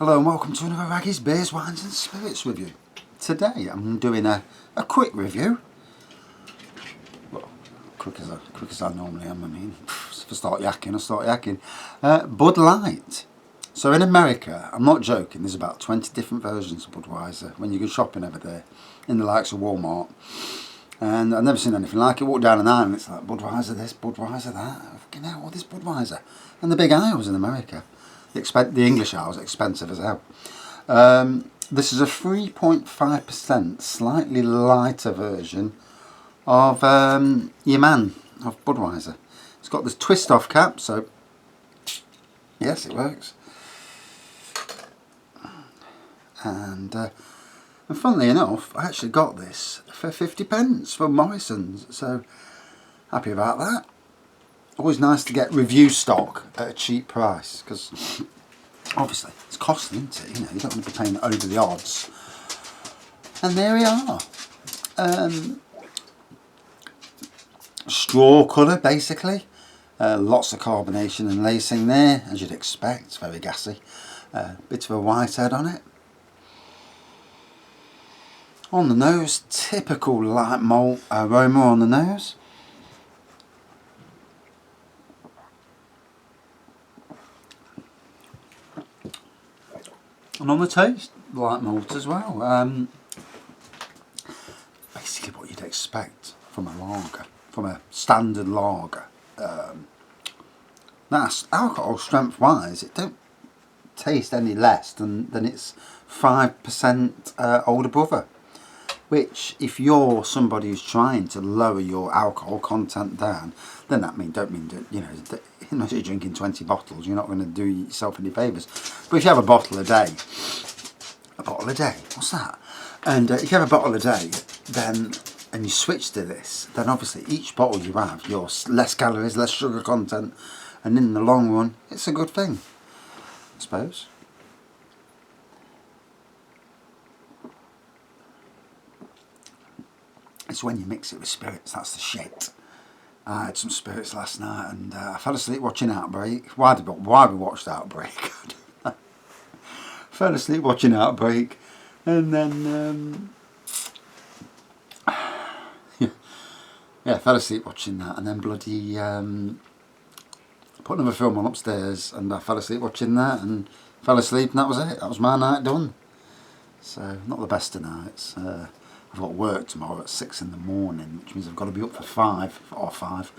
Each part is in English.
Hello and welcome to another Raggy's Beers, Wines and Spirits review. Today I'm doing a quick review. Well, quick as I normally am. I mean, if I start yakking, I start yakking. Bud Light. So in America, I'm not joking, there's about 20 different versions of Budweiser when you go shopping over there in the likes of Walmart. And I've never seen anything like it. Walk down an aisle and it's like Budweiser this, Budweiser that. Fucking hell, all this Budweiser. And the big aisles in America. The English aisles are expensive as hell. This is a 3.5% slightly lighter version of your man of Budweiser. It's got this twist off cap, so yes, it works. And funnily enough, I actually got this for 50p from Morrison's, so happy about that. Always nice to get review stock at a cheap price, because obviously it's costly, isn't it? You know, you don't want to be paying over the odds. And there we are. Straw colour, basically. Lots of carbonation and lacing there, as you'd expect. It's very gassy. Bit of a white head on it. On the nose, typical light malt aroma on the nose. And on the taste, light malt as well. Basically what you'd expect from a lager, from a standard lager. That's alcohol strength wise, it don't taste any less than its 5% older brother. Which, if you're somebody who's trying to lower your alcohol content down, then that don't mean that, you know, unless you're drinking 20 bottles, you're not going to do yourself any favours. But if you have a bottle a day, what's that? And if you have a bottle a day, then, and you switch to this, then obviously each bottle you have, you're less calories, less sugar content, and in the long run, it's a good thing, I suppose. It's when you mix it with spirits, that's the shit. I had some spirits last night and I fell asleep watching Outbreak. Why we watched Outbreak? Fell asleep watching Outbreak and then yeah, fell asleep watching that and then bloody put another film on upstairs and I fell asleep watching that and fell asleep and that was it. That was my night done. So not the best of nights. I've got work tomorrow at 6 in the morning, which means I've got to be up for 5.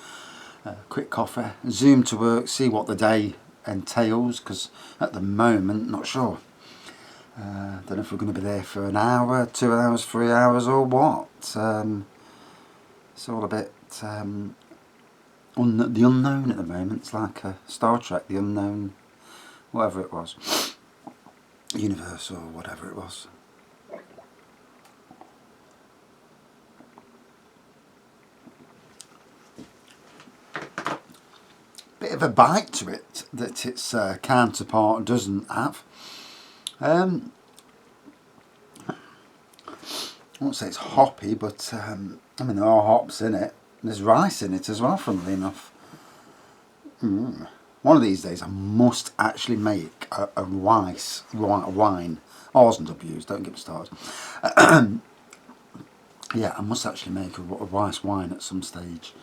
Quick coffee, zoom to work, see what the day entails, because at the moment, not sure. Don't know if we're going to be there for an hour, 2 hours, 3 hours, or what. It's all a bit the unknown at the moment. It's like Star Trek, the unknown, whatever it was, universe or whatever it was. Bit of a bite to it that its counterpart doesn't have. I won't say it's hoppy, but I mean there are hops in it. There's rice in it as well, funnily enough. One of these days I must actually make a rice wine. R's and W's, don't get me started. Yeah, I must actually make a rice wine at some stage.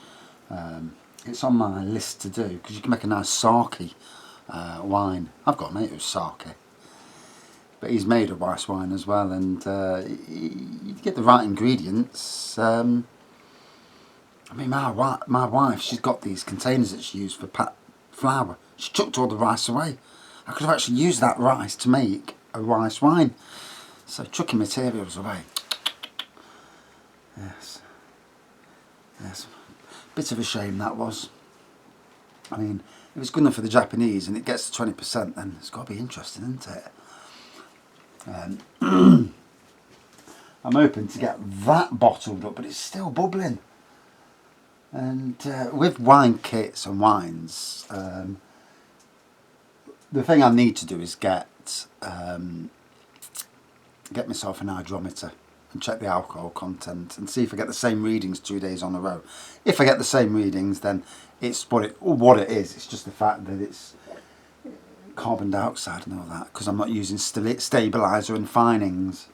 It's on my list to do, because you can make a nice sake wine. I've got a mate who's sake, but he's made a rice wine as well, and you get the right ingredients. I mean, my wife, she's got these containers that she used for flour. She chucked all the rice away. I could have actually used that rice to make a rice wine. So chucking materials away. Yes. Bit of a shame that was. I mean, if it's good enough for the Japanese and it gets to 20%, then it's got to be interesting, isn't it? I'm hoping to get that bottled up, but it's still bubbling. And with wine kits and wines, the thing I need to do is get myself an hydrometer and check the alcohol content and see if I get the same readings 2 days on a row. If I get the same readings, then it's what it is. It's just the fact that it's carbon dioxide and all that, because I'm not using stabiliser and finings.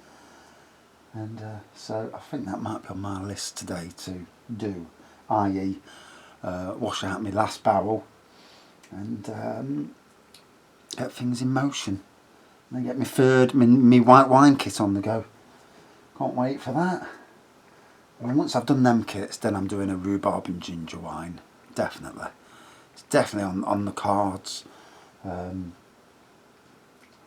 And so I think that might be on my list today to do, i.e. wash out my last barrel and get things in motion. And then get my white wine kit on the go. Can't wait for that. And once I've done them kits, then I'm doing a rhubarb and ginger wine. Definitely. It's definitely on the cards.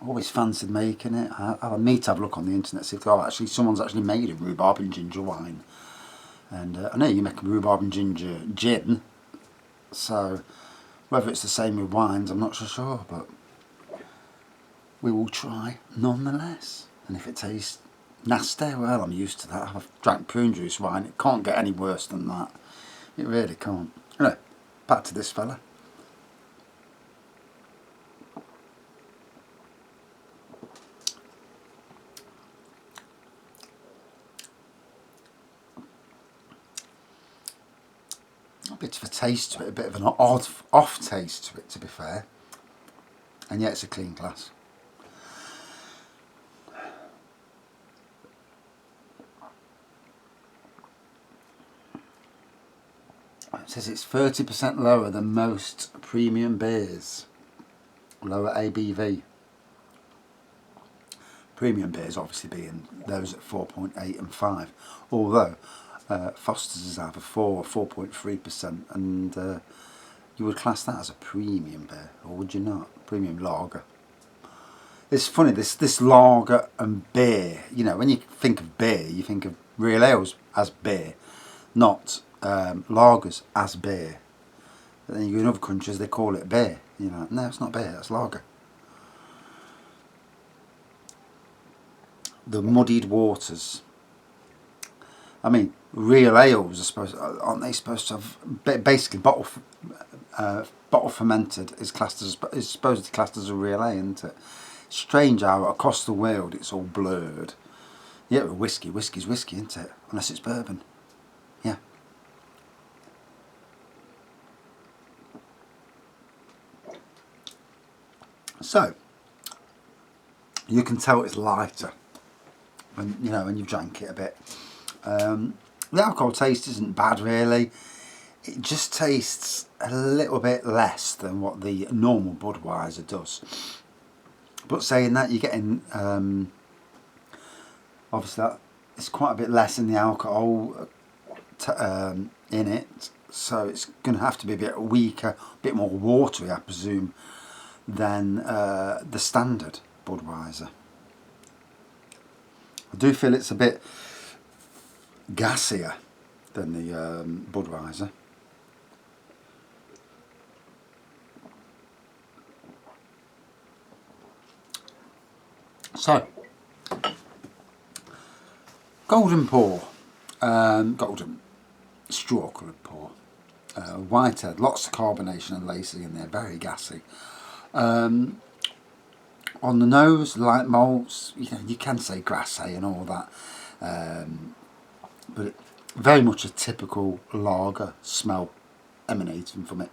Always fancied making it. I need to have a look on the internet, see if someone's actually made a rhubarb and ginger wine. And I know you make a rhubarb and ginger gin, so whether it's the same with wines I'm not so sure, but we will try nonetheless. And if it tastes nasty, well, I'm used to that. I've drank prune juice wine, it can't get any worse than that. It really can't. Anyway, back to this fella. A bit of a taste to it, a bit of an off taste to it, to be fair. And yet it's a clean glass. It says it's 30% lower than most premium beers. Lower ABV. Premium beers obviously being those at 4.8 and 5. Although Foster's is either 4 or 4.3%, and you would class that as a premium beer, or would you not? Premium lager. It's funny, this lager and beer, you know, when you think of beer, you think of real ales as beer, not lagers as beer. But then you go in other countries, they call it beer. You know, no, it's not beer, it's lager. The muddied waters. I mean, real ales aren't they supposed to have basically bottle fermented is supposedly classed as a real ale, isn't it? Strange how across the world it's all blurred. Yeah, whiskey's whiskey, isn't it? Unless it's bourbon. Yeah. So you can tell it's lighter when you've drank it a bit. The alcohol taste isn't bad really. It just tastes a little bit less than what the normal Budweiser does. But saying that, you're getting obviously that it's quite a bit less in the alcohol in it, so it's going to have to be a bit weaker, a bit more watery, I presume, than the standard Budweiser. I do feel it's a bit gassier than the Budweiser. So, golden pour, golden straw coloured pour, whitehead, lots of carbonation and lacing in there, very gassy. On the nose, light malts, you can say grassy and all that, but very much a typical lager smell emanating from it.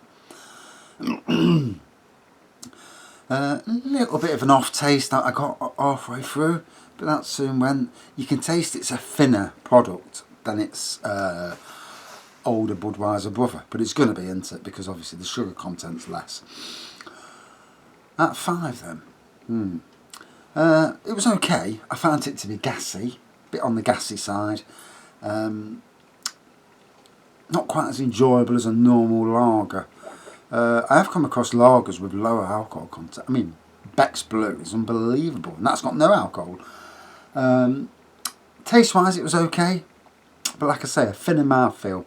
A little bit of an off taste that I got halfway through, but that soon went. You can taste it's a thinner product than its older Budweiser brother, but it's going to be, isn't it? Because obviously the sugar content's less. At 5 then, it was okay. I found it to be gassy, a bit on the gassy side. Not quite as enjoyable as a normal lager. I have come across lagers with lower alcohol content. I mean, Beck's Blue is unbelievable, and that's got no alcohol. Taste-wise, it was okay, but like I say, a thinner mouthfeel.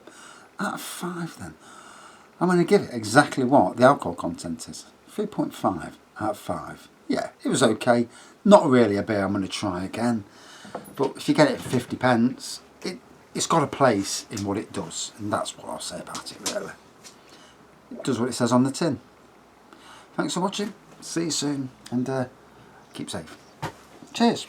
Out of 5 then, I'm going to give it exactly what the alcohol content is. 3.5 out of 5. Yeah, it was okay. Not really a beer I'm going to try again, but if you get it for 50 pence, it's got a place in what it does, and that's what I'll say about it really. It does what it says on the tin. Thanks for watching. See you soon, and keep safe. Cheers.